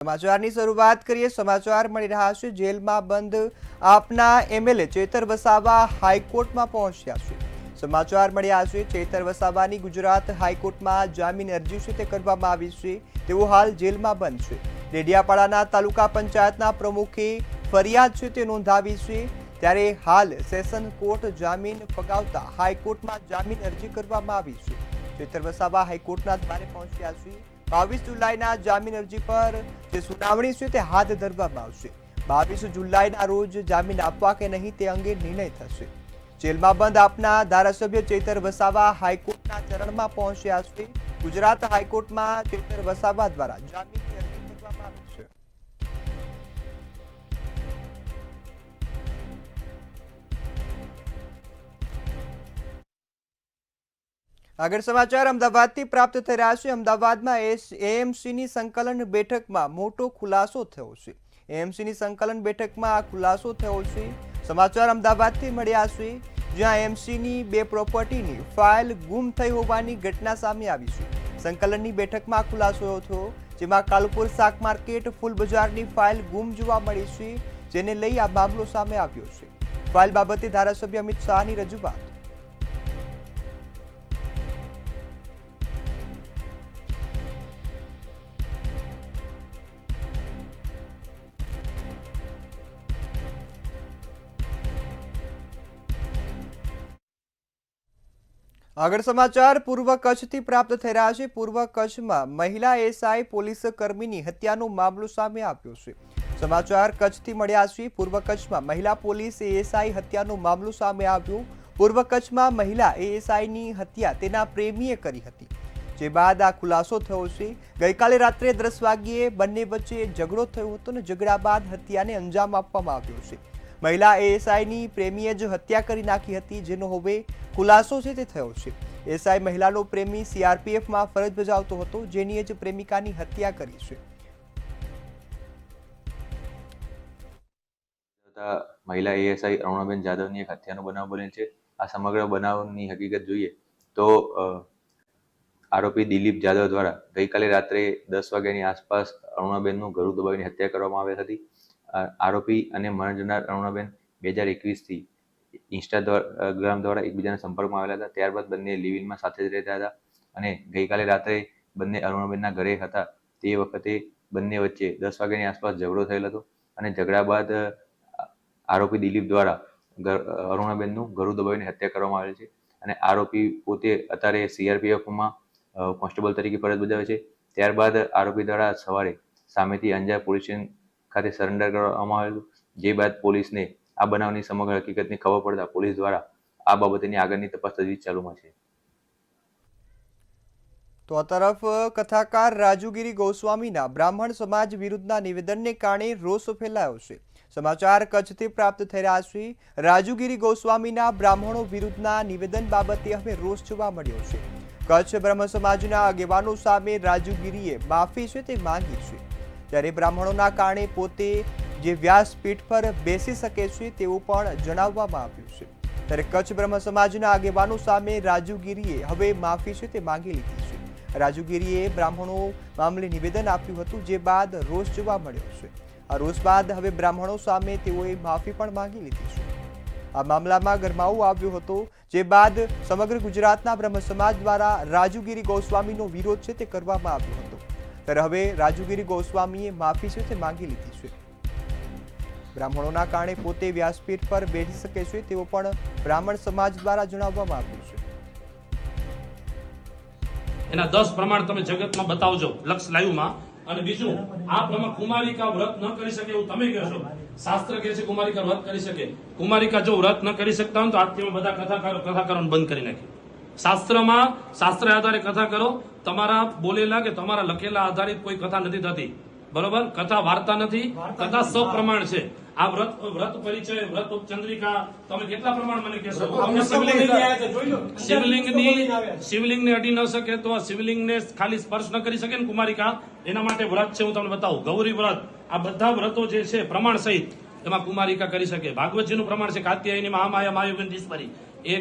સમાચારની શરૂઆત કરીએ। સમાચાર મળી રહ્યા છે જેલમાં બંધ આપના એમએલએ ચેતર વસાવા હાઈકોર્ટમાં પહોંચ્યા છે। સમાચાર મળ્યા છે ચેતર વસાવાની ગુજરાત હાઈકોર્ટમાં જામીન અરજી છે તે કરવામાં આવી છે। તેઓ હાલ જેલમાં બંધ છે। ડેડિયાપાડાના તાલુકા પંચાયતના પ્રમુખે ફરિયાદ છે તે નોંધાવી છે। ત્યારે હાલ સેશન કોર્ટ જામીન ફગાવતા હાઈકોર્ટમાં જામીન અરજી કરવામાં આવી છે। ચેતર વસાવા હાઈકોર્ટના દ્વારે પહોંચ્યા છે। 22 જુલાઈના જામીન અરજી પર જે સુનાવણી છે તે હાથ ધરવામાં આવશે। 22 જુલાઈના રોજ જામીન આપવા કે નહીં તે અંગે નિર્ણય થશે। જેલમાં બંધ આપના ધારાસભ્ય ચેતર વસાવા હાઈકોર્ટના ચરણમાં પહોંચ્યા છે। ગુજરાત હાઈકોર્ટમાં ચેતર વસાવા દ્વારા જામીનની અરજી કરવામાં આવી છે। આગળ સમાચાર અમદાવાદથી પ્રાપ્ત થઈ રહ્યા છે। અમદાવાદમાં એએમસીની સંકલન બેઠકમાં મોટો ખુલાસો થયો છે। એએમસીની સંકલન બેઠકમાં આ ખુલાસો થયો છે। સમાચાર અમદાવાદથી મળ્યા છે, જ્યાં એએમસીની 2 પ્રોપર્ટીની ફાઇલ ગુમ થઈ હોવાની ઘટના સામે આવી છે। સંકલનની બેઠકમાં ખુલાસો થયો, જેમાં કાલુપુર શાક માર્કેટ ફૂલ બજારની ફાઇલ ગુમ જોવા મળી છે, જેને લઈ આ મામલો સામે આવ્યો છે। ફાઇલ બાબતે ધારાસભ્ય અમિત શાહની રજૂઆત। આગળ સમાચાર પૂર્વ કચ્છથી પ્રાપ્ત થઈ રહ્યા છે। પૂર્વ કચ્છમાં મહિલા એએસઆઈ પોલીસ કર્મીની હત્યાનો મામલો સામે આવ્યો છે। સમાચાર કચ્છથી મળ્યા છે। પૂર્વ કચ્છમાં મહિલા પોલીસ એએસઆઈ હત્યાનો મામલો સામે આવ્યો। પૂર્વ કચ્છમાં મહિલા એએસઆઈની હત્યા તેના પ્રેમીએ કરી હતી, જે બાદ આ ખુલાસો થયો છે। ગઈકાલે રાત્રે 10 વાગ્યે બંને વચ્ચે ઝઘડો થયો હતો અને ઝઘડા બાદ હત્યાને અંજામ આપવામાં આવ્યો છે। મહિલા એએસઆઈની પ્રેમીએ જ હત્યા કરી નાખી હતી, જેનો હવે ખુલાસો છે તે થયો છે। એએસઆઈ મહિલાનો પ્રેમી સીઆરપીએફમાં ફરજ બજાવતો હતો, જેની જ પ્રેમિકાની હત્યા કરી છે। મહિલા એએસઆઈ અરુણાબેન જાદવની એક હત્યાનો બનાવ બનેલ છે। આ સમગ્ર બનાવની હકીકત જોઈએ તો આરોપી દિલીપ જાદવ દ્વારા ગઈકાલે રાત્રે 10 વાગ્યાની આસપાસ અરુણાબેનનું ગળું દબાવીને હત્યા કરવામાં આવી હતી। આરોપી અને મરણ જનાર અરુણાબેન 2021થી ઇન્સ્ટાગ્રામ દ્વારા એકબીજાના સંપર્કમાં આવેલા હતા। ત્યારબાદ બંને લિવિનમાં સાથે જ રહેતા હતા અને ગઈકાલે રાત્રે બંને અરુણાબેનના ઘરે હતા તે વખતે બંને વચ્ચે 10 વાગ્યાની આસપાસ ઝઘડો થયેલ હતો અને ઝઘડા બાદ આરોપી દિલીપ દ્વારા અરુણાબેનનું ગળું દબાવીને હત્યા કરવામાં આવેલ છે અને આરોપી પોતે અત્યારે સીઆરપીએફમાં કોન્સ્ટેબલ તરીકે ફરજ બજાવે છે। ત્યારબાદ આરોપી દ્વારા સવારે સામેથી અંજાર પોલીસ સ્ટેશન ખાતે સરેન્ડર કરવામાં આવેલું, જે બાદ પોલીસને આ બનાવની સમગ્ર હકીકતની ખબર પડતા પોલીસ દ્વારા આ બાબતની આગળની તપાસ તજવીજ ચાલુમાં છે। તો આ તરફ કથાકાર રાજુગીરી ગોસ્વામીના બ્રાહ્મણ સમાજ વિરુદ્ધના નિવેદનને કારણે રોષ ફેલાયો છે। સમાચાર કચ્છથી પ્રાપ્ત થઈ રહ્યા છે। રાજુગીરી ગોસ્વામીના બ્રાહ્મણો વિરુદ્ધના નિવેદન બાબતે હવે રોષ જોવા મળ્યો છે। કચ્છ બ્રહ્મ સમાજના આગેવાનો સામે રાજુગીરીએ માફી છે તે માંગી છે, ત્યારે બ્રાહ્મણોના કારણે પોતે જે વ્યાસપીઠ પર બેસી શકે છે તેવું પણ જણાવવામાં આવ્યું છે। ત્યારે કચ્છ બ્રહ્મ સમાજના આગેવાનો સામે રાજુગીરીએ હવે માફી છે તે માંગી લીધી છે। રાજુગીરીએ બ્રાહ્મણો મામલે નિવેદન આપ્યું હતું, જે બાદ રોષ જોવા મળ્યો છે। આ રોષ બાદ હવે બ્રાહ્મણો સામે તેઓએ માફી પણ માંગી લીધી છે। આ મામલામાં ગરમાવો આવ્યો હતો, જે બાદ સમગ્ર ગુજરાતના બ્રહ્મ સમાજ દ્વારા રાજુગીરી ગોસ્વામીનો વિરોધ છે તે કરવામાં આવ્યો હતો। ત્યારે હવે રાજુગીરી ગોસ્વામીએ માફી છે તે માંગી લીધી છે। બ્રાહ્મણોના કારણે પોતે વ્યાસપીઠ પર બેસી શકે છે તેવું પણ બ્રાહ્મણ સમાજ દ્વારા જણાવવામાં આવ્યું છે। એના 10 પ્રમાણ તમે જગતમાં બતાવજો લક્ષ લાઈવમાં। અને બીજું, આ પ્રમાણ કુમારિકા વ્રત ન કરી શકે એવું તમે કહેશો। શાસ્ત્ર કહે છે કુમારિકા વ્રત કરી શકે। કુમારિકા જો વ્રત ન કરી શકતા હોય તો આજથી બધા કથાકારોને બંધ કરી નાખી। શાસ્ત્રમાં શાસ્ત્ર આધારે કથા કરો। તમારા બોલેલા કે તમારા લખેલા આધારિત કોઈ કથા નથી થતી, બરોબર? કથા વાર્તા નથી, કથા સપ્રમાણ છે। આ વ્રત પરિચય, વ્રત ઉપચંદ્રિકા, તમે કેટલા પ્રમાણ મને કહેશો? શિવલિંગને અડી ન શકે તો શિવલિંગને ખાલી સ્પર્શ ન કરી શકે ને કુમારિકા, એના માટે વ્રત છે, હું તમને બતાવું। ગૌરી વ્રત, આ બધા વ્રતો જે છે પ્રમાણ સહિત, એમાં કુમારિકા કરી શકે। ભાગવતજીનું પ્રમાણ છે કાત્યાયની મહામાયા માયુગંધીશ્વરી, એ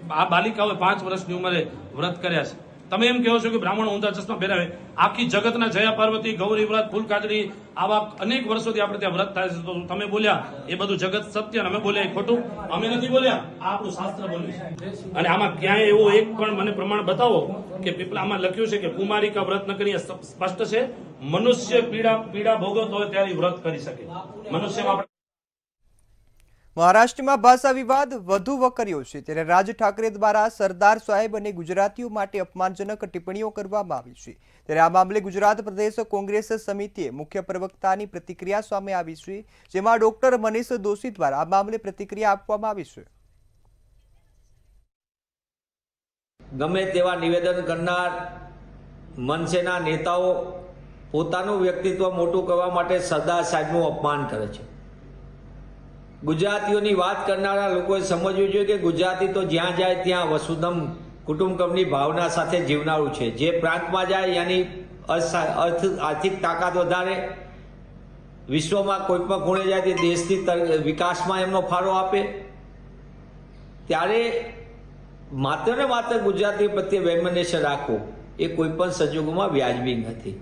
આ બાલિકાઓએ 5 વર્ષની ઉંમરે વ્રત કર્યા છે। તમે એમ કહો છો કે બ્રાહ્મણ ઊંધા ચશ્મા પહેરાવે, આખી જગતના જયા પાર્વતી, ગૌરી વ્રત, ફૂલકાજરી, આવા અનેક વર્ષોથી આપણે ત્યાં વ્રત થાય છે. તો તમે બોલ્યા એ બધું જગત સત્ય અને અમે બોલ્યા એ ખોટું? અમે નથી બોલ્યા, આ આપણું શાસ્ત્ર બોલ્યું છે. અને આમાં ક્યાંય એવો એક પણ મને પ્રમાણ બતાવો કે પીપળામાં લખ્યું છે કે કુમારિકા વ્રત ન કરી. સ્પષ્ટ છે, મનુષ્ય પીડા ભોગવતો હોય ત્યારે વ્રત કરી શકે. મનુષ્યમાં મહારાષ્ટ્રમાં ભાષા વિવાદ વધુ વકર્યો છે, ત્યારે રાજ ઠાકરે દ્વારા સરદાર સાહેબ અને ગુજરાતીઓ માટે અપમાનજનક ટિપ્પણીઓ કરવામાં આવી છે. ત્યારે આ મામલે ગુજરાત પ્રદેશ કોંગ્રેસ સમિતિએ મુખ્ય પ્રવક્તાની પ્રતિક્રિયા સામે આવી છે, જેમાં ડોક્ટર મનીષ દોશી દ્વારા આ મામલે પ્રતિક્રિયા આપવામાં આવી છે. ગમે તેવા નિવેદન કરનાર મનસેના નેતાઓ પોતાનું વ્યક્તિત્વ મોટું કરવા માટે સરદાર સાહેબનું અપમાન કરે છે. ગુજરાતીઓની વાત કરનારા લોકોએ સમજવું જોઈએ કે ગુજરાતી તો જ્યાં જાય ત્યાં વસુધમ કુટુંબકમની ભાવના સાથે જીવનારું છે. જે પ્રાંતમાં જાય એની આર્થિક તાકાત વધારે, વિશ્વમાં કોઈ પણ ખૂણે જાય તે દેશની વિકાસમાં એમનો ફાળો આપે. ત્યારે માત્ર ને માત્ર ગુજરાતી પ્રત્યે વૈમનસ્ય રાખવું એ કોઈ પણ સંજોગોમાં વ્યાજબી નથી.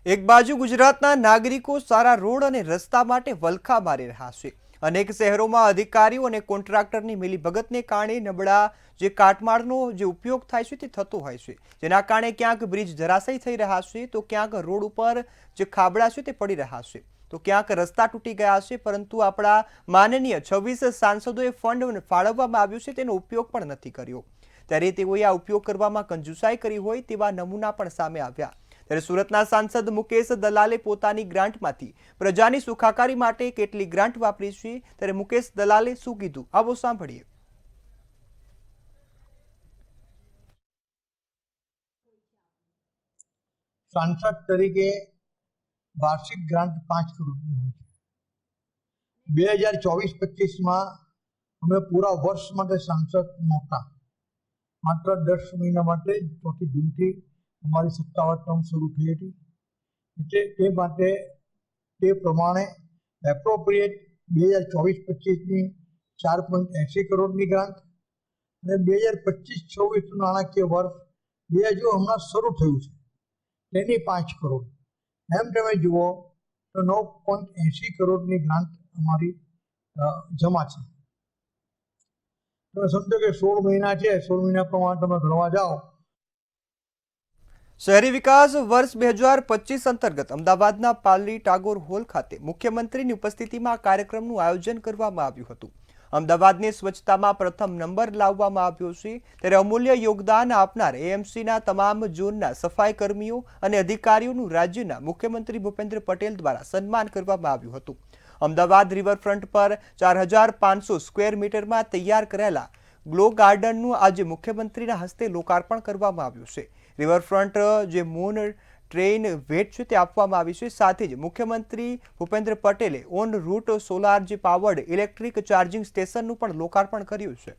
એક બાજુ ગુજરાતના નાગરિકો સારા રોડ અને રસ્તા માટે વલખા મારી રહ્યા છે. અનેક શહેરોમાં અધિકારીઓ અને કોન્ટ્રાક્ટરની મિલીભગતને કારણે નબળા જે કાટમાળનો જે ઉપયોગ થાય છે તે થતો હોય છે, જેના કારણે ક્યાંક બ્રિજ ધરાશયી થઈ રહ્યા છે, તો ક્યાંક રોડ ઉપર જે ખાબડા છે તે પડી રહ્યા છે, તો ક્યાંક રસ્તા તૂટી ગયા છે. પરંતુ આપણા માનનીય 26 સાંસદોએ ફંડ ફાળવવામાં આવ્યું છે, તેનો ઉપયોગ પણ નથી કર્યો. ત્યારે તેઓએ આ ઉપયોગ કરવામાં કંજૂસાઈ કરી હોય તેવા નમૂના પણ સામે આવ્યા. ત્યારે સુરતના સાંસદ મુકેશ દલાલે પોતાની ગ્રાન્ટમાંથી પ્રજાની સુખાકારી માટે કેટલી ગ્રાન્ટ વાપરી છે, ત્યારે મુકેશ દલાલે શું કીધું, આવો સાંભળીએ. સાંસદ તરીકે વાર્ષિક ગ્રાન્ટ 5 કરોડની હોય છે. 2024-25માં અમે પૂરા વર્ષ માટે સાંસદ નહોતા, માત્ર 10 મહિના માટે 4 જૂનથી અમારી સત્તાવાર ટર્મ શરૂ થઈ હતી. એટલે તે માટે તે પ્રમાણે એપ્રોપ્રિએટ 2024-25ની 4.80 કરોડની ગ્રાન્ટ અને 2025-26 નાણાકીય વર્ષ જે હજુ હમણાં શરૂ થયું છે તેની 5 કરોડ, એમ તમે જુઓ તો 9.80 કરોડની ગ્રાન્ટ અમારી જમા છે. તમે સમજો કે 16 મહિના છે, 16 મહિના પ્રમાણે તમે ગણવા જાઓ. શહેરી વિકાસ વર્ષ 2025 અંતર્ગત અમદાવાદના પાલડી ટાગોર હોલ ખાતે મુખ્યમંત્રીની ઉપસ્થિતિમાં કાર્યક્રમનું આયોજન કરવામાં આવ્યું હતું. અમદાવાદની સ્વચ્છતામાં પ્રથમ નંબર લાવવામાં આવ્યો છે. ત્યારે અમૂલ્ય યોગદાન આપનાર એએમસીના તમામ ઝોનના સફાઈ કર્મીઓ અને અધિકારીઓનું રાજ્યના મુખ્યમંત્રી ભૂપેન્દ્ર પટેલ દ્વારા સન્માન કરવામાં આવ્યું હતું. અમદાવાદ રિવરફ્રન્ટ પર 4500 સ્ક્વેર મીટરમાં તૈયાર કરાયેલા ગ્લો ગાર્ડનનું આજે મુખ્યમંત્રીના હસ્તે લોકાર્પણ કરવામાં આવ્યું છે. રિવરફ્રન્ટ જે મૂન ટ્રેન ભેટ છે તે આપવામાં આવી છે. સાથે જ મુખ્યમંત્રી ભૂપેન્દ્ર પટેલે ઓન રૂટ સોલાર જે પાવર્ડ ઇલેક્ટ્રિક ચાર્જિંગ સ્ટેશનનું પણ લોકાર્પણ કર્યું છે.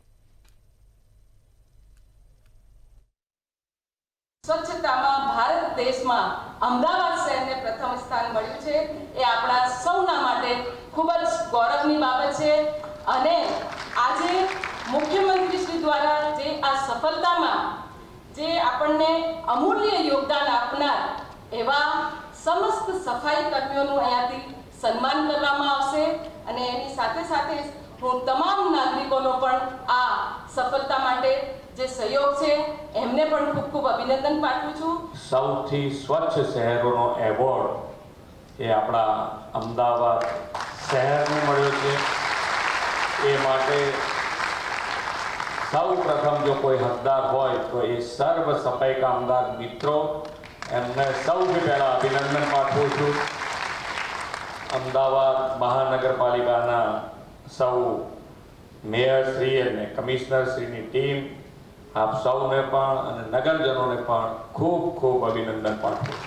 સ્વચ્છતામાં ભારત દેશમાં અમદાવાદ શહેરને પ્રથમ સ્થાન મળ્યું છે એ આપણા સૌના માટે ખૂબ જ ગૌરવની બાબત છે. અને આજે મુખ્યમંત્રી શ્રી દ્વારા જે આ સફળતામાં જે આપણને અમૂલ્ય યોગદાન આપનાર એવા સમસ્ત સફાઈ કર્મીઓનું અહીંયાથી સન્માન કરવામાં આવશે. અને એની સાથે સાથે હું તમામ નાગરિકોનો પણ આ સફળતા માટે જે સહયોગ છે એમને પણ ખૂબ ખૂબ અભિનંદન પાઠવું છું. સૌથી સ્વચ્છ શહેરોનો એવોર્ડ એ આપણા અમદાવાદ શહેરને મળ્યો છે. એ માટે સૌ પ્રથમ જો કોઈ હકદાર હોય તો એ સર્વ સફાઈ કામદાર મિત્રો, એમને સૌથી પહેલાં અભિનંદન પાઠવું છું. અમદાવાદ મહાનગરપાલિકાના સૌ મેયરશ્રી અને કમિશનરશ્રીની ટીમ, આપ સૌને પણ અને નગરજનોને પણ ખૂબ ખૂબ અભિનંદન પાઠવું.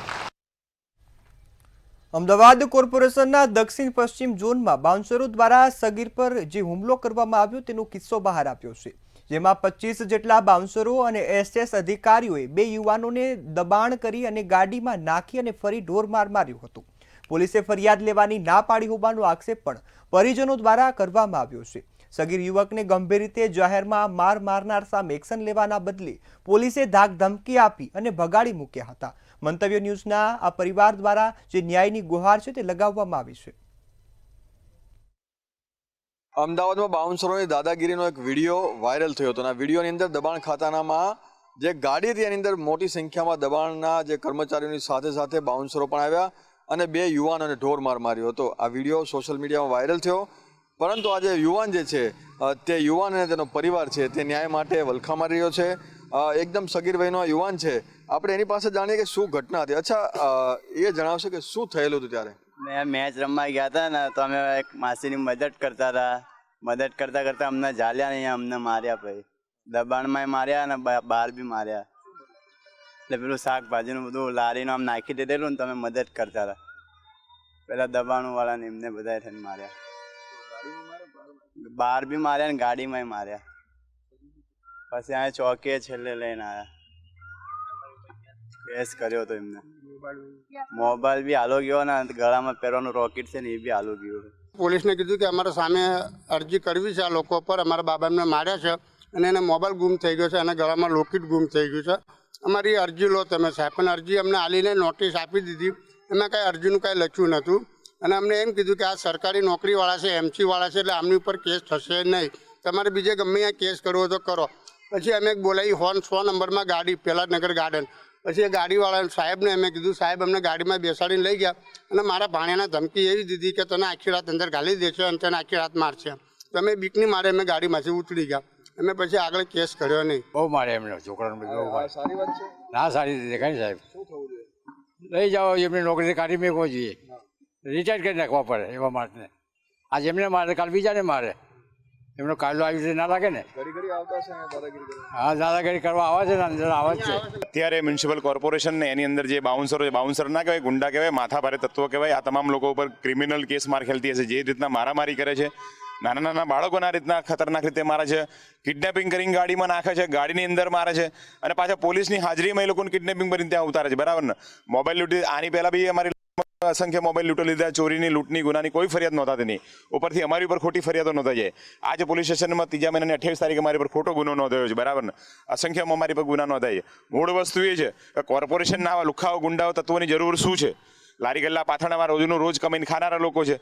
અમદાવાદ કોર્પોરેશનના દક્ષિણ પશ્ચિમ ઝોનમાં બાઉન્સરો દ્વારા સગીર પર જે હુમલો કરવામાં આવ્યો તેનો કિસ્સો બહાર આવ્યો છે, જેમાં 25 જેટલા બાઉન્સરો અને એસએસ અધિકારીઓએ 2 યુવાનોને દબાણ કરી અને ગાડીમાં નાખી અને ફરી ઢોરમાર માર્યું હતું. પોલીસે ફરિયાદ લેવાની ના પાડી હોવાનો આક્ષેપ પણ પરિજનો દ્વારા કરવામાં આવ્યો છે. સગીર યુવકને ગંભીર રીતે જાહેરમાં માર મારનાર સામે એક્શન લેવાના બદલે પોલીસે ધાક ધમકી આપી અને ભગાડી મૂક્યા હતા. મંતવ્ય ન્યૂઝના આ પરિવાર દ્વારા જે ન્યાયની ગુહાર છે તે લગાવવામાં આવી છે. અમદાવાદમાં બાઉન્સરોની દાદાગીરીનો એક વિડીયો વાયરલ થયો હતો. આ વિડીયોની અંદર દબાણ ખાતાનામાં જે ગાડી હતી એની અંદર મોટી સંખ્યામાં દબાણના જે કર્મચારીઓની સાથે સાથે બાઉન્સરો પણ આવ્યા અને બે યુવાનોને ઢોર માર માર્યો હતો. આ વિડીયો સોશિયલ મીડિયામાં વાયરલ થયો, પરંતુ આ જે યુવાન જે છે તે યુવાન અને તેનો પરિવાર છે તે ન્યાય માટે વલખા મારી રહ્યો છે. એકદમ સગીર વયનો યુવાન છે. આપણે એની પાસે જાણીએ કે શું ઘટના હતી. અચ્છા, એ જણાવશે કે શું થયેલું હતું ત્યારે? મેં મેચ રમવા ગયા હતા ને, તો અમે એક માસીની મદદ કરતા હતા. મદદ કરતા કરતા અમને ઝાલ્યા નહીં, અમને માર્યા. ભાઈ દબાણમાં માર્યા અને બહાર બી માર્યા. એટલે પેલું શાકભાજીનું બધું લારીનું આમ નાખી દીધેલું ને, તમે મદદ કરતા હતા. પેલા દબાણવાળાને એમને બધા થઈને માર્યા. બહાર બી માર્યા ને ગાડીમાં માર્યા. પછી આ ચોકીએ છેલ્લે લઈને આવ્યા. કેસ કર્યો હતો એમને. મોબાઈલ બી હાલો ગયો ને, ગળામાં પહેરવાનું રોકેટ છે ને એ બી હાલો ગયો. પોલીસને કીધું કે અમારા સામે અરજી કરવી છે. આ લોકો પર અમારા બાબાને માર્યા છે અને એને મોબાઈલ ગુમ થઈ ગયો છે અને ગળામાં લોકેટ ગુમ થઈ ગયું છે. અમારી અરજી લો તમે સાહેબ. પણ અરજી અમને આલીને નોટિસ આપી દીધી. એમાં કાંઈ અરજીનું કાંઈ લખ્યું નહોતું અને અમને એમ કીધું કે આ સરકારી નોકરીવાળા છે, એમસીવાળા છે, એટલે આમની ઉપર કેસ થશે નહીં. તમારે બીજે ગમે ત્યાં કેસ કરવો તો કરો. પછી અમે બોલાવી 100 નંબરમાં ગાડી, પહેલાં નગર ગાર્ડન. પછી એ ગાડીવાળા સાહેબને અમે કીધું, સાહેબ અમને ગાડીમાં બેસાડીને લઈ ગયા અને મારા ભાણિયાના ધમકી એવી દીધી કે તને આખી રાત અંદર ગાલી દેશે અને તને આખી રાત મારશે. તો અમે બીકની મારે અમે ગાડીમાંથી ઉતરી ગયા. અમે પછી આગળ કેસ કર્યો નહીં. બહુ મારે એમને છોકરાને બહુ મારે. સારી વાત છે ના, સારી રીતે દેખાય સાહેબ. શું થવું જોઈએ? લઈ જાઓ, એમને નોકરી કાઢી મેકવો જોઈએ. રિટાયર કરી નાખવા પડે એવા માણસને. આજે એમને મારે, કાલ બીજાને મારે. એમનો કાયદો આવી રીતે ના લાગે ને. ઘડી આવતા છે દાદાગીરી કરવા. હા, દાદાગીરી કરવા આવે છે ને, અંદર આવે જ છે. અત્યારે મ્યુનિસિપલ કોર્પોરેશન ને એની અંદર જે બાઉન્સરો છે, બાઉન્સર ના કહેવાય, ગુંડા કહેવાય, માથાભારે તત્વો કહેવાય, આ તમામ લોકો ઉપર ક્રિમિનલ કેસ માર ખેલતી હશે. જે રીતના મારામારી કરે છે, નાના નાના બાળકોને આ રીતના ખતરનાક રીતે મારે છે, કિડનેપિંગ કરીને ગાડીમાં નાખે છે, ગાડીની અંદર મારે છે અને પાછા પોલીસની હાજરીમાં એ લોકોને કિડનેપિંગ કરીને ત્યાં ઉતારે છે. બરાબર ને? મોબાઈલ લૂંટી, આની પહેલા બી અમારી અસંખ્ય મોબાઈલ લૂંટો લીધા. ચોરીની, લૂંટની, ગુનાની કોઈ ફરિયાદ નહોતા તેની ઉપરથી અમારી ઉપર ખોટી ફરિયાદો નહોતા જાય. આજે પોલીસ સ્ટેશનમાં 3 મહિનાની 28 તારીખે મારી પર ખોટો ગુનો નોંધાયો છે. બરાબર ને? અસંખ્યમાં મારી પર ગુના નોંધાય છે. મૂળ વસ્તુ એ છે કે કોર્પોરેશનના આવા લુખાઓ, ગુંડાઓ, તત્વોની જરૂર શું છે? લારી ગલ્લા પાથરણામાં રોજનું રોજ કમાઈને ખાનારા લોકો છે.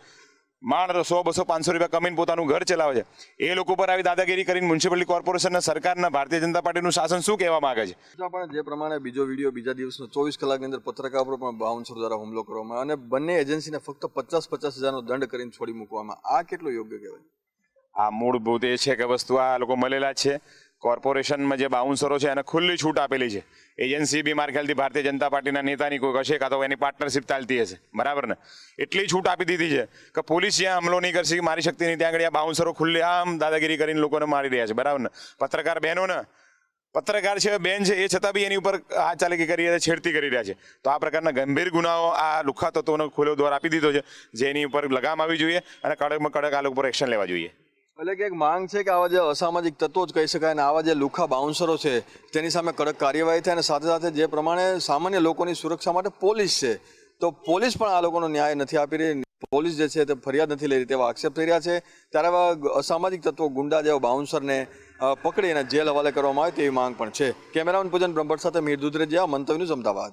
માણ 100, 200, 500 રૂપિયા કમીને પોતાનું ઘર ચલાવે છે. એ લોકો પર આવી દાદાગીરી કરીને મ્યુનિસિપાલિટી કોર્પોરેશનના, સરકારના, ભારતીય જનતા પાર્ટીનું શાસન શું કહેવા માંગે છે? પણ જે પ્રમાણે બીજો વિડીયો બીજા દિવસનો 24 કલાકની અંદર પત્રકાર પર પણ બાઉન્સર દ્વારા હુમલો કરવામાં અને બંને એજન્સીને ફક્ત 50-50 હજારનો દંડ કરીને છોડી મૂકવામાં, આ કેટલું યોગ્ય કહેવાય? આ મૂળભૂત એ છે કે વસ્તુ આ લોકો મળેલા જ છે. કોર્પોરેશનમાં જે બાઉન્સરો છે એને ખુલ્લી છૂટ આપેલી છે. એજન્સી બી માર ખ્યાલથી ભારતીય જનતા પાર્ટીના નેતાની કોઈ હશે, કાં તો એની પાર્ટનરશિપ ચાલતી હશે. બરાબર ને? એટલી છૂટ આપી દીધી છે કે પોલીસ જ્યાં હમલો નહીં કરશે, મારી શકતી નહીં, ત્યાં આગળ આ બાઉન્સરો ખુલ્લી આમ દાદાગીરી કરીને લોકોને મારી રહ્યા છે. બરાબર ને? પત્રકાર બહેનોને, પત્રકાર છે, બેન છે, એ છતાં બી એની ઉપર હાથ ચાલકી કરી રહ્યા છે, છેડતી કરી રહ્યા છે. તો આ પ્રકારના ગંભીર ગુનાઓ આ લુખ્ખા તત્વોનો ખુલ્લો દ્વાર આપી દીધો છે, જેની ઉપર લગામ આવી જોઈએ અને કડકમાં કડક આ લોકો પર એક્શન લેવા જોઈએ. એટલે કે એક માંગ છે કે આવા જે અસામાજિક તત્વો જ કહી શકાય અને આવા જે લુખ્ખા બાઉન્સરો છે તેની સામે કડક કાર્યવાહી થાય અને સાથે સાથે જે પ્રમાણે સામાન્ય લોકોની સુરક્ષા માટે પોલીસ છે, તો પોલીસ પણ આ લોકોનો ન્યાય નથી આપી રહી. પોલીસ જે છે તે ફરિયાદ નથી લઈ રહી તેવા આક્ષેપ થઈ રહ્યા છે. ત્યારે આવા અસામાજિક તત્વો, ગુંડા જેવા બાઉન્સરને પકડીને જેલ હવાલે કરવામાં આવે તેવી માંગ પણ છે. કેમેરામેન પૂજન બ્રહ્મભટ્ટ સાથે મીર દુધરેજિયા, મંતવ્ય ન્યૂઝ, અમદાવાદ.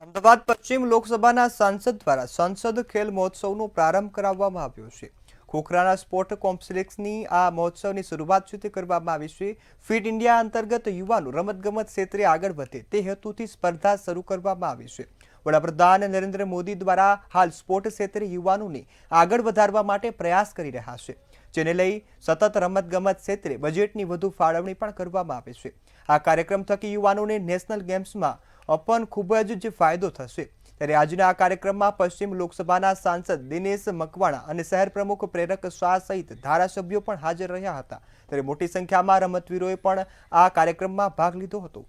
અમદાવાદ પશ્ચિમ લોકસભાના સાંસદ દ્વારા સંસદ ખેલ મહોત્સવનો પ્રારંભ કરાવવામાં આવ્યો છે. ખોખરાના સ્પોર્ટ કોમ્પ્લેક્સની આ મહોત્સવની શરૂઆત છે તે કરવામાં આવી છે. ફિટ ઇન્ડિયા અંતર્ગત યુવાનો રમતગમત ક્ષેત્રે આગળ વધે તે હેતુથી સ્પર્ધા શરૂ કરવામાં આવી છે. વડાપ્રધાન નરેન્દ્ર મોદી દ્વારા હાલ સ્પોર્ટ ક્ષેત્રે યુવાનોને આગળ વધારવા માટે પ્રયાસ કરી રહ્યા છે, જેને લઈ સતત રમતગમત ક્ષેત્રે બજેટની વધુ ફાળવણી પણ કરવામાં આવે છે. આ કાર્યક્રમ થકી યુવાનોને નેશનલ ગેમ્સમાં પણ ખૂબ જ ફાયદો થશે. ત્યારે આજના આ કાર્યક્રમમાં પશ્ચિમ લોકસભાના સાંસદ દિનેશ મકવાણા અને શહેર પ્રમુખ પ્રેરક શાહ સહિત ધારાસભ્યો પણ હાજર રહ્યા હતા. ત્યારે મોટી સંખ્યામાં રમતવીરોએ પણ આ કાર્યક્રમમાં ભાગ લીધો હતો.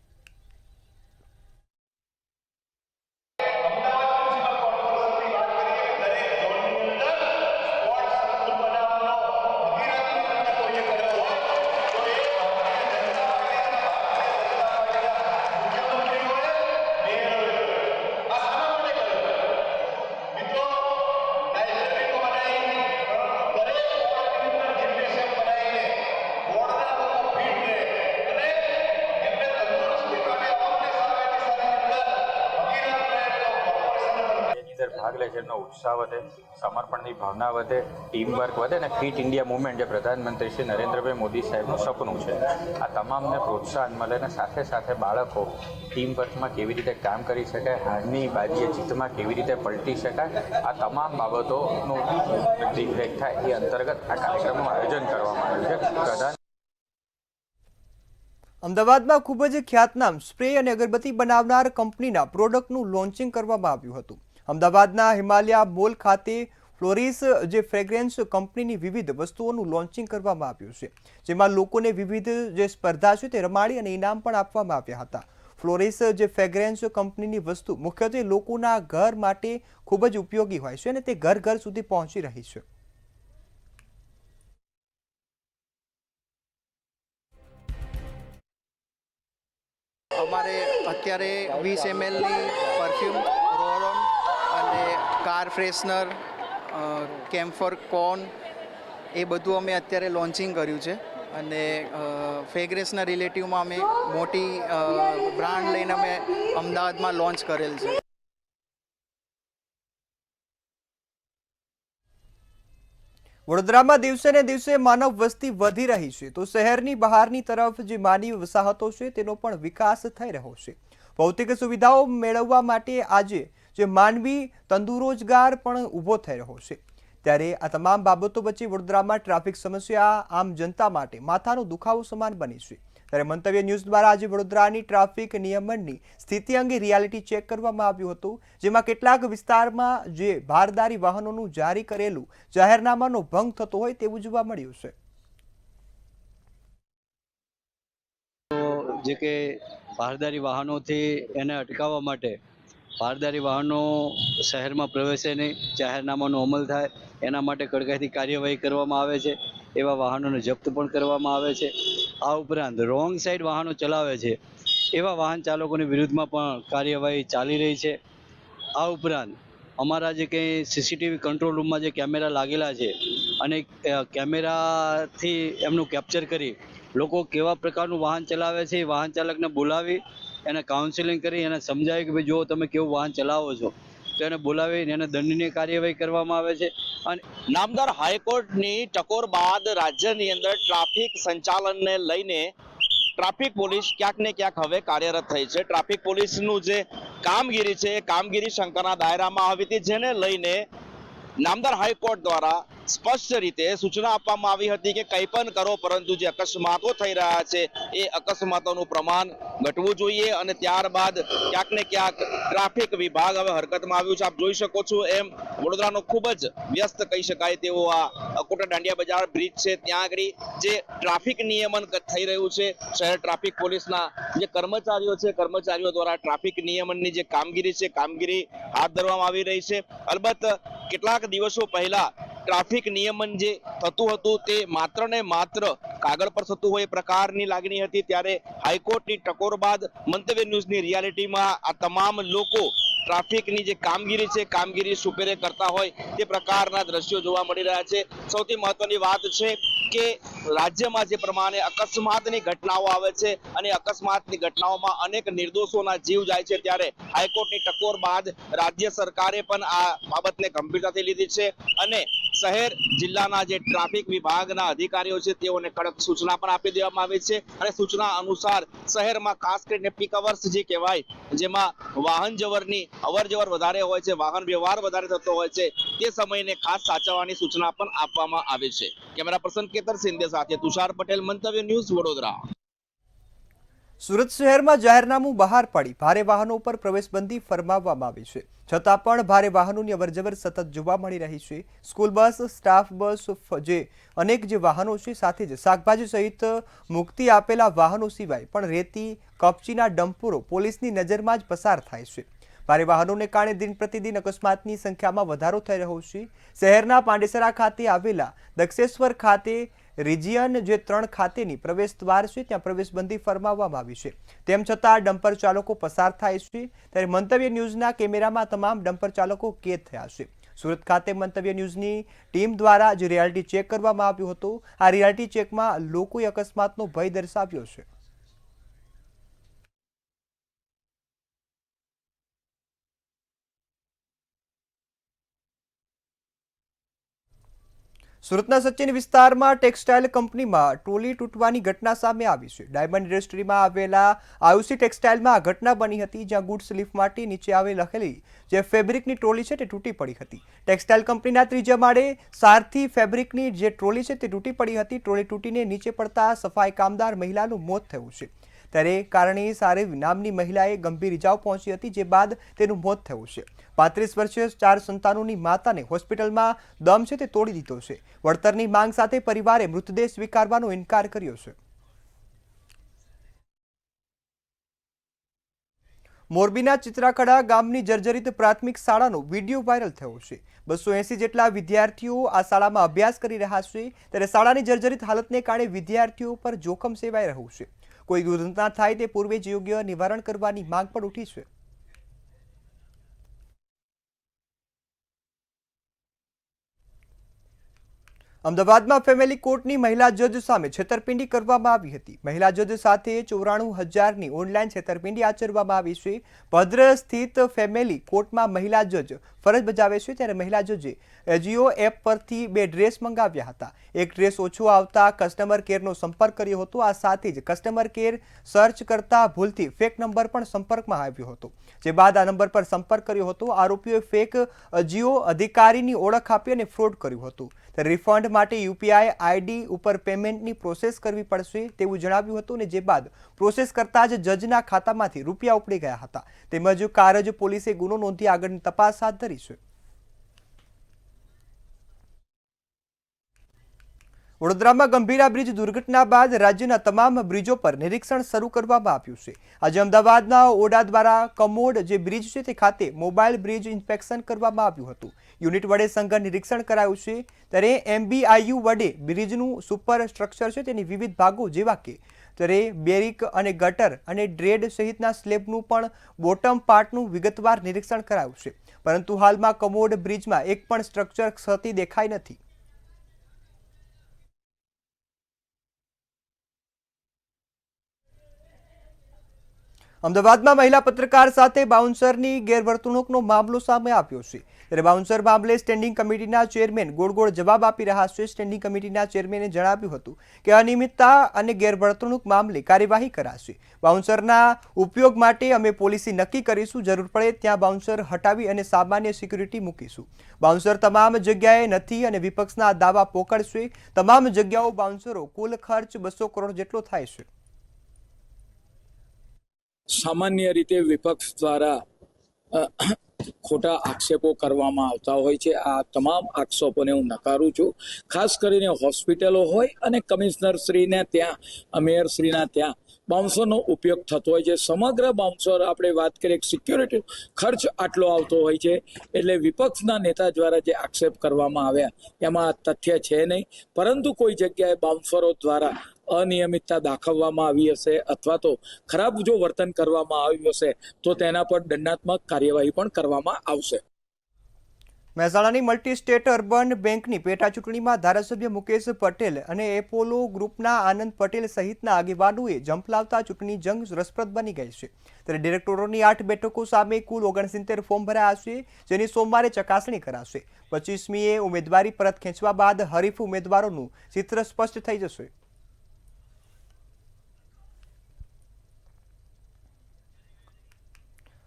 અંદર ભાગ લે છે એમનો ઉત્સાહ વધે, સમર્પણની ભાવના વધે, ટીમ વર્ક વધે અને ફિટ ઇન્ડિયા મુવમેન્ટ જે પ્રધાનમંત્રી શ્રી નરેન્દ્રભાઈ મોદી સાહેબનું સપનું છે, આ તમામને પ્રોત્સાહન મળે અને સાથે સાથે બાળકો ટીમ વર્કમાં કેવી રીતે કામ કરી શકાય, હારની બાજીએ જીતમાં કેવી રીતે પલટી શકાય, આ તમામ બાબતોનું દેખરેખ થાય એ અંતર્ગત આ કાર્યક્રમનું આયોજન કરવામાં આવ્યું છે. અમદાવાદમાં ખૂબ જ ખ્યાતનામ સ્પ્રે અને અગરબત્તી બનાવનાર કંપનીના પ્રોડક્ટનું લોન્ચિંગ કરવામાં આવ્યું હતું. અમદાવાદના હિમાલયા મોલ ખાતે ફ્લોરિસ જે ફ્રેગ્રન્સ કંપનીની વિવિધ વસ્તુઓનું લોન્ચિંગ કરવામાં આવ્યું છે, જેમાં લોકોને વિવિધ જે સ્પર્ધા છે તે રમાડી અને ઇનામ પણ આપવામાં આવ્યા હતા. ફ્લોરિસ જે ફ્રેગ્રન્સ કંપનીની વસ્તુ મુખ્યત્વે લોકોના ઘર માટે ખૂબ જ ઉપયોગી હોય છે અને તે ઘર ઘર સુધી પહોંચી રહી છે. અમારે અત્યારે 20 mlની પરફ્યુમ, રોલ ઓન અને કાર ફ્રેશનર, કેમ્ફર કોન એ બધું અમે અત્યારે લોન્ચિંગ કર્યું છે અને ફ્રેગ્રન્સના રિલેટિવમાં અમે મોટી બ્રાન્ડ લઈને અમે અમદાવાદમાં લોન્ચ કરેલ છે. વડોદરામાં દિવસે ને દિવસે માનવ વસ્તી વધી રહી છે, તો શહેરની બહારની તરફ જે માનવી વસાહતો છે તેનો પણ વિકાસ થઈ રહ્યો છે. ભૌતિક સુવિધાઓ મેળવવા માટે આજે જે માનવી તંદુરોજગાર પણ ઊભો થઈ રહ્યો છે, ત્યારે આ તમામ બાબતો વચ્ચે વડોદરામાં ટ્રાફિક સમસ્યા આમ જનતા માટે માથાનો દુખાવો સમાન બની છે. ત્યારે મંતવ્ય ન્યૂઝ દ્વારા આજે વડોદરાની ટ્રાફિક નિયમનની સ્થિતિ અંગે રિયાલિટી ચેક કરવામાં આવ્યું હતું, જેમાં કેટલાક વિસ્તારમાં જે ભારદારી વાહનોનું જારી કરેલું જાહેરનામાનો ભંગ થતો હોય તેવું જોવા મળ્યું છે. જે કે ભારદારી વાહનોથી એને અટકાવવા માટે ભારદારી વાહનો શહેરમાં પ્રવેશે નહીં, જાહેરનામાનો અમલ થાય એના માટે કડકાઈથી કાર્યવાહી કરવામાં આવે છે. એવા વાહનોને જપ્ત પણ કરવામાં આવે છે. આ ઉપરાંત રોંગ સાઈડ વાહનો ચલાવે છે એવા વાહન ચાલકોની વિરુદ્ધમાં પણ કાર્યવાહી ચાલી રહી છે. આ ઉપરાંત અમારા જે કંઈ સીસીટીવી કંટ્રોલ રૂમમાં જે કેમેરા લાગેલા છે અને કેમેરાથી એમનું કેપ્ચર કરી લોકો કેવા પ્રકારનું વાહન ચલાવે છે એ વાહન ચાલકને બોલાવી એને કાઉન્સિલિંગ કરી એને સમજાવી કે ભાઈ જો તમે કેવું વાહન ચલાવો છો તો એને બોલાવીને એને દંડનીય કાર્યવાહી કરવામાં આવે છે. અને નામદાર હાઈકોર્ટની ટકોર બાદ રાજ્યની અંદર ટ્રાફિક સંચાલનને લઈને ટ્રાફિક પોલીસ ક્યાંક ને ક્યાંક હવે કાર્યરત થઈ છે. ટ્રાફિક પોલીસનું જે કામગીરી છે એ કામગીરી શંકાના દાયરામાં આવી હતી, જેને લઈને નામદાર હાઈકોર્ટ દ્વારા સ્પષ્ટ રીતે સૂચના આપવામાં આવી હતી કે કંઈ પણ કરો પરંતુ જે અકસ્માતો થઈ રહ્યા છે એ અકસ્માતોનું પ્રમાણ ઘટવું જોઈએ અને ત્યારબાદ ક્યાંક ને ક્યાંક ટ્રાફિક વિભાગ હવે હરકતમાં આવ્યું છે. આપ જોઈ શકો છો એમ વડોદરાનો ખૂબ જ વ્યસ્ત કહી શકાય તેવો આ કોટા દાંડિયા બજાર બ્રિજ છે, ત્યાં આગળ જે ટ્રાફિક નિયમન થઈ રહ્યું છે. શહેર ટ્રાફિક પોલીસના જે કર્મચારીઓ છે, કર્મચારીઓ દ્વારા ટ્રાફિક નિયમનની જે કામગીરી છે કામગીરી હાથ ધરવામાં આવી રહી છે. અલબત્ત કેટલાક દિવસો પહેલા ટ્રાફિક નિયમન જે થતું હતું તે માત્ર ને માત્ર કાગળ પર થતું હોય એ પ્રકારની લાગણી હતી, ત્યારે હાઈકોર્ટની ટકોર બાદ મંતવ્ય ન્યૂઝની રિયાલિટીમાં આ તમામ લોકો ટ્રાફિકની જે કામગીરી છે કામગીરી સુપેરે કરતા હોય તે પ્રકારના દ્રશ્યો જોવા મળી રહ્યા છે. સૌથી મહત્વની વાત છે કે રાજ્યમાં જે પ્રમાણે અકસ્માતની ઘટનાઓ આવે છે અને અકસ્માતની ઘટનાઓમાં અનેક નિર્દોષોના જીવ જાય છે, ત્યારે હાઈકોર્ટની ટકોર બાદ રાજ્ય સરકારે પણ આ બાબતને ગંભીરતાથી લીધી છે અને શહેર જિલ્લાના જે ટ્રાફિક વિભાગના અધિકારીઓ છે તેઓને કડક સૂચના પણ આપી દેવામાં આવી છે અને સૂચના અનુસાર શહેરમાં ખાસ કરીને પીક અવર્સ જે કહેવાય, જેમાં વાહન જવરની અવર જવર વધારે હોય છે, વાહન વ્યવહાર વધારે થતો હોય છે, તે સમયને ખાસ સાચવવાની સૂચના પણ આપવામાં આવી છે. કેમેરા પર્સન કેતર સિંધે સાથે તુષાર પટેલ, મંતવ્ય ન્યૂઝ, વડોદરા. સુરત શહેરમાં જાહેરનામું બહાર પાડી ભારે વાહનો પર પ્રવેશબંધી ફરમાવવામાં આવી છે, છતાં પણ ભારે વાહનોની અવરજવર સતત જોવા મળી રહી છે. સ્કૂલ બસ, સ્ટાફ બસ, જે અનેક જે વાહનો છે, સાથે જ શાકભાજી સહિત મુક્તિ આપેલા વાહનો સિવાય પણ રેતી, કપચીના ડમ્પરો પોલીસની નજરમાં જ પસાર થાય છે. ભારે વાહનોને કારણે દિન પ્રતિદિન અકસ્માતની સંખ્યામાં વધારો થઈ રહ્યો છે. શહેરના પાંડેસરા ખાતે આવેલા દક્ષેશ્વર ખાતે રિજિયન જે 3 ખાતેની પ્રવેશ દ્વાર છે ત્યાં પ્રવેશબંધી ફરમાવવામાં આવી છે. તેમ છતાં ડમ્પર ચાલકો પસાર થાય છે, ત્યારે મંતવ્ય ન્યૂઝના કેમેરામાં તમામ ડમ્પર ચાલકો કેદ થયા છે. સુરત ખાતે મંતવ્ય ન્યૂઝની ટીમ દ્વારા જે રિયાલિટી ચેક કરવામાં આવ્યું હતું, આ રિયાલિટી ચેકમાં લોકોએ અકસ્માતનો ભય દર્શાવ્યો છે. સુરતના સચિન વિસ્તારમાં ટેક્સટાઇલ કંપનીમાં ટ્રોલી તૂટવાની ઘટના સામે આવી છે. ડાયમંડ ઇન્ડસ્ટ્રીમાં આવેલા આયુસી ટેક્સટાઇલમાં આ ઘટના બની હતી, જ્યાં ગુડ્સ લિફ્ટ માટે નીચે આવી લખેલી જે ફેબ્રિકની ટ્રોલી છે તે તૂટી પડી હતી. ટેક્સટાઇલ કંપનીના ત્રીજા માળે સારથી ફેબ્રિકની જે ટ્રોલી છે તે તૂટી પડી હતી. ટ્રોલી તૂટીને નીચે પડતા સફાઈ કામદાર મહિલાનું મોત થયું છે. ત્યારે કારણે સારે નામની મહિલાએ ગંભીર ઇજાઓ પહોંચી હતી, જે બાદ તેનું મોત થયું છે. 35 વર્ષીય 4 સંતાનોની માતાને હોસ્પિટલમાં દમ છે તે તોડી દીધો છે. વળતરની માંગ સાથે પરિવારે મૃતદેહ સ્વીકારવાનો ઇનકાર કર્યો છે. મોરબીના ચિત્રાખડા ગામની જર્જરિત પ્રાથમિક શાળાનો વિડીયો વાયરલ થયો છે. 280 જેટલા વિદ્યાર્થીઓ આ શાળામાં અભ્યાસ કરી રહ્યા છે. ત્યારે શાળાની જર્જરિત હાલતને કારણે વિદ્યાર્થીઓ પર જોખમ સેવાઈ રહ્યું છે. કોઈ દુર્ઘટના થાય તે પૂર્વે જ યોગ્ય નિવારણ કરવાની માંગ પણ ઉઠી છે. અમદાવાદમાં ફેમિલી કોર્ટની મહિલા જજ સામે છેતરપિંડી કરવામાં આવી હતી. મહિલા જજ સાથે 94,000ની ઓનલાઈન છેતરપિંડી આચરવામાં આવી છે. ભદ્ર સ્થિત ફેમિલી કોર્ટમાં મહિલા જજ ફરજ બજાવે છે, ત્યારે મહિલા જજે એજીઓ એપ પરથી 2 ડ્રેસ મંગાવ્યા હતા. એક ડ્રેસ ઓછો આવતા કસ્ટમર કેરનો સંપર્ક કર્યો હતો. આ સાથે જ કસ્ટમર કેર સર્ચ કરતા ભૂલથી ફેક નંબર પણ સંપર્કમાં આવ્યો હતો, જે બાદ આ નંબર પર સંપર્ક કર્યો હતો. આરોપીઓએ ફેક એજીઓ અધિકારીની ઓળખ આપી અને ફ્રોડ કર્યું હતું. રિફંડ માટે યુપીઆઈ આઈડી ઉપર પેમેન્ટની પ્રોસેસ કરવી પડશે તેવું જણાવ્યું હતું, અને જે બાદ પ્રોસેસ કરતા જ જજના ખાતામાંથી રૂપિયા ઉપડી ગયા હતા. તેમજ કારજ પોલીસે ગુનો નોંધી આગળની તપાસ હાથ ધરી છે. વડોદરામાં ગંભીરા બ્રિજ દુર્ઘટના બાદ રાજ્યના તમામ બ્રિજો પર નિરીક્ષણ શરૂ કરવામાં આવ્યું છે. આજે અમદાવાદના ઓડા દ્વારા કમોડ જે બ્રિજ છે તે ખાતે મોબાઈલ બ્રિજ ઇન્સ્પેક્શન કરવામાં આવ્યું હતું. યુનિટ વડે સંઘ નિરીક્ષણ કરાયું છે. ત્યારે MBIU વડે બ્રિજનું સુપર સ્ટ્રક્ચર છે તેની વિવિધ ભાગો જેવા કે બેરિક અને ગટર અને ડ્રેડ સહિતના સ્લેબનું પણ બોટમ પાર્ટનું વિગતવાર નિરીક્ષણ કરાયું છે. પરંતુ હાલમાં કમોડ બ્રિજમાં એક પણ સ્ટ્રક્ચર ક્ષતિ દેખાઈ નથી. અમદાવાદમાં મહિલા પત્રકાર સાથે બાઉન્સરની ગેરવર્તણૂકનો મામલો સામે આવ્યો છે. ત્યારે બાઉન્સર મામલે સ્ટેન્ડિંગ કમિટીના ચેરમેન ગોળ જવાબ આપી રહ્યા છે. સ્ટેન્ડિંગ કમિટીના ચેરમેને જણાવ્યું હતું કે અનિયમિતતા અને ગેરવર્તણૂક મામલે કાર્યવાહી કરાશે. બાઉન્સરના ઉપયોગ માટે અમે પોલિસી નક્કી કરીશું. જરૂર પડે ત્યાં બાઉન્સર હટાવી અને સામાન્ય સિક્યુરિટી મૂકીશું. બાઉન્સર તમામ જગ્યાએ નથી અને વિપક્ષના દાવા પોકળશે. તમામ જગ્યાઓ બાઉન્સરો કુલ ખર્ચ 200 કરોડ જેટલો થાય છે. સામાન્ય રીતે વિપક્ષ દ્વારા ખોટા આક્ષેપો કરવામાં આવતા હોય છે. આ તમામ આક્ષેપોને હું નકારું છું. ખાસ કરીને હોસ્પિટલો હોય અને કમિશનરશ્રીને ત્યાં મેયરશ્રીના ત્યાં બાઉન્સરનો ઉપયોગ થતો હોય છે. સમગ્ર બાઉન્સર આપણે વાત કરીએ સિક્યોરિટી ખર્ચ આટલો આવતો હોય છે. એટલે વિપક્ષના નેતા દ્વારા જે આક્ષેપ કરવામાં આવ્યા એમાં તથ્ય છે નહીં, પરંતુ કોઈ જગ્યાએ બાઉન્સરો દ્વારા અનિયમિતતા દાખવવામાં આવી હશે અથવા તો ખરાબ જો વર્તન કરવામાં આવ્યું હશે તો તેના પર દંડાત્મક કાર્યવાહી પણ કરવામાં આવશે. મહેસાણાની મલ્ટી સ્ટેટ અર્બન બેંકની પેટા ચૂંટણીમાં ધારાસભ્ય મુકેશ પટેલ અને એપોલો ગ્રુપના આનંદ પટેલ સહિતના આગેવાનોએ ઝંપલાવતા ચૂંટણી જંગ રસપ્રદ બની ગઈ છે. ત્યારે ડિરેક્ટરોની 8 બેઠકો સામે કુલ 69 ફોર્મ ભરાયા છે, જેની સોમવારે ચકાસણી કરાશે. 25મીએ ઉમેદવારી પરત ખેંચવા બાદ હરીફ ઉમેદવારોનું ચિત્ર સ્પષ્ટ થઈ જશે.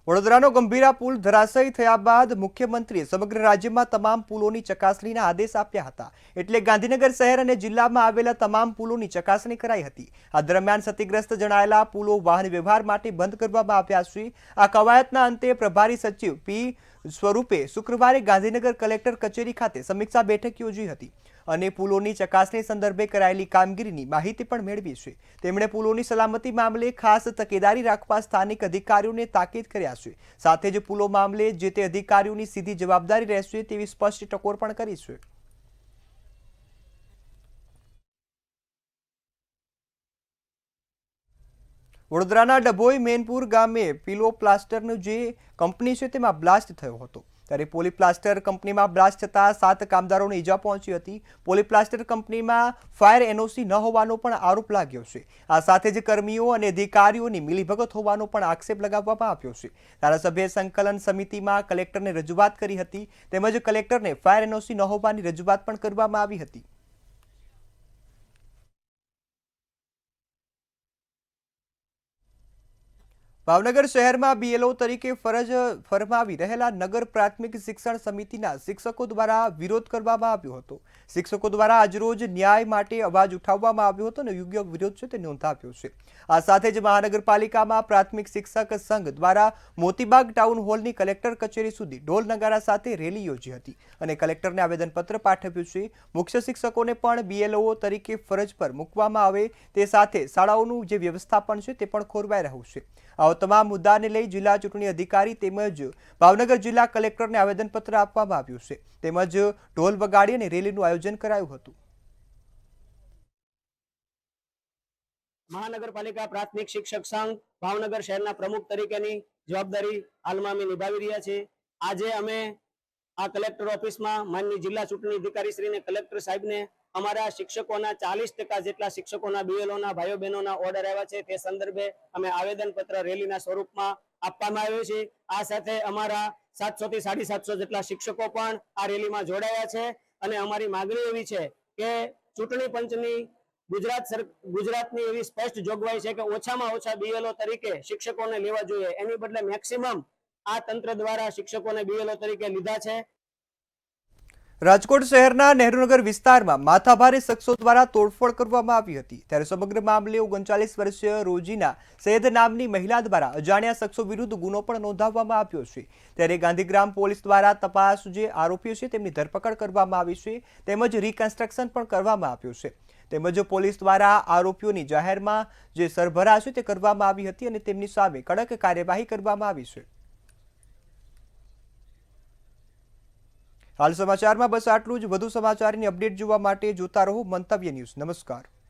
વડોદરાનો ગંભીરા પુલ ધરાશયી થયા બાદ મુખ્યમંત્રીએ સમગ્ર રાજ્યમાં તમામ પુલોની ચકાસણીના આદેશ આપ્યા હતા. એટલે ગાંધીનગર શહેર અને જિલ્લામાં આવેલા તમામ પુલોની ચકાસણી કરાઈ હતી. આ દરમિયાન ક્ષતિગ્રસ્ત જણાયેલા પુલો વાહન વ્યવહાર માટે બંધ કરવામાં આવ્યા છે. આ કવાયતના અંતે પ્રભારી સચિવ પી સ્વરૂપે શુક્રવારે ગાંધીનગર કલેક્ટર કચેરી ખાતે સમીક્ષા બેઠક યોજી હતી અને પુલોની ચકાસણી સંદર્ભે કરાયેલી કામગીરીની માહિતી પણ મેળવી છે. તેમણે પુલોની સલામતી મામલે ખાસ તકેદારી રાખવા સ્થાનિક અધિકારીઓને તાકીદ કર્યા છે. સાથે જ પુલો મામલે જે તે અધિકારીઓની સીધી જવાબદારી રહેશે તેવી સ્પષ્ટ ટકોર પણ કરી છે. વડોદરાના ડભોઈ મેનપુર ગામે પિલો પ્લાસ્ટરનું જે કંપની છે તેમાં બ્લાસ્ટ થયો હતો. ત્યારે પોલીપ્લાસ્ટર કંપનીમાં બ્લાસ્ટ થતાં 7 કામદારોને ઈજા પહોંચી હતી. પોલીપ્લાસ્ટર કંપનીમાં ફાયર એનઓસી ન હોવાનો પણ આરોપ લાગ્યો છે. આ સાથે જ કર્મીઓ અને અધિકારીઓની મિલીભગત હોવાનો પણ આક્ષેપ લગાવવામાં આવ્યો છે. ધારાસભ્યએ સંકલન સમિતિમાં કલેક્ટરને રજૂઆત કરી હતી તેમજ કલેક્ટરને ફાયર એનઓસી ન હોવાની રજૂઆત પણ કરવામાં આવી હતી. ભાવનગર શહેરમાં બીએલઓ તરીકે ફરજ ફરમાવી રહેલા નગર પ્રાથમિક શિક્ષણ સમિતિના શિક્ષકો દ્વારા વિરોધ કરવામાં આવ્યો હતો. શિક્ષકો દ્વારા આજરોજ ન્યાય માટે અવાજ ઉઠાવવામાં આવ્યો હતો અને યોગ્ય વિરોધ છે તે નોંધાવ્યો છે. આ સાથે જ મહાનગરપાલિકામાં પ્રાથમિક શિક્ષક સંઘ દ્વારા મોતીબાગ ટાઉન હોલની કલેક્ટર કચેરી સુધી ઢોલ નગારા સાથે રેલી યોજી હતી અને કલેક્ટરને આવેદનપત્ર પાઠવ્યું છે. મુખ્ય શિક્ષકોને પણ બીએલઓ તરીકે ફરજ પર મૂકવામાં આવે તે સાથે શાળાઓનું જે વ્યવસ્થાપન છે તે પણ ખોરવાઈ રહ્યું છે. આવા તમામ મુદ્દાને લઈ જિલ્લા ચૂંટણી અધિકારી તેમજ ભાવનગર જિલ્લા કલેક્ટરને આવેદનપત્ર આપવામાં આવ્યું છે. તેમજ ઢોલ વગાડી અને રેલીનું આયોજન કરાયું હતું. મહાનગરપાલિકા પ્રાથમિક શિક્ષક સંઘ ભાવનગર શહેરના પ્રમુખ તરીકેની જવાબદારી હાલમાં અમે નિભાવી રહ્યા છીએ. આજે અમે આ કલેક્ટર ઓફિસમાં માનનીય જિલ્લા ચૂંટણી અધિકારી શ્રીને કલેક્ટર સાહેબને અમારા શિક્ષકોના 40% જેટલા શિક્ષકોના બીએલઓના ભાઈઓ બહેનોના ઓર્ડર આવ્યા છે તે સંદર્ભે અમે આવેદનપત્ર રેલીના સ્વરૂપમાં આપવામાં આવ્યું છે. આ સાથે અમારા 700 થી 750 જેટલા શિક્ષકો પણ આ રેલીમાં જોડાયા છે અને અમારી માંગણી એવી છે કે ચૂંટણી પંચની ગુજરાતની એવી સ્પષ્ટ જોગવાઈ છે કે ઓછામાં ઓછા બીએલઓ તરીકે શિક્ષકોને લેવા જોઈએ. એની બદલે મેક્સિમમ આ તંત્ર દ્વારા શિક્ષકોને બીએલઓ તરીકે લીધા છે. રાજકોટ શહેરના નહેરુનગર વિસ્તારમાં માથાભારે શખ્સો દ્વારા તોડફોડ કરવામાં આવી હતી. ત્યારે સમગ્ર મામલે 39 વર્ષીય રોજીના સૈયદ નામની મહિલા દ્વારા અજાણ્યા શખ્સો વિરુદ્ધ ગુનો પણ નોંધાવવામાં આવ્યો છે. ત્યારે ગાંધીગ્રામ પોલીસ દ્વારા તપાસ જે આરોપીઓ છે તેમની ધરપકડ કરવામાં આવી છે તેમજ રિકન્સ્ટ્રક્શન પણ કરવામાં આવ્યું છે. તેમજ પોલીસ દ્વારા આરોપીઓની જાહેરમાં જે સરભરા છે તે કરવામાં આવી હતી અને તેમની સામે કડક કાર્યવાહી કરવામાં આવી છે. હાલ સમાચારમાં બસ આટલું જ. વધુ સમાચારની અપડેટ જોવા માટે જોતા રહો મંતવ્ય ન્યૂઝ. નમસ્કાર.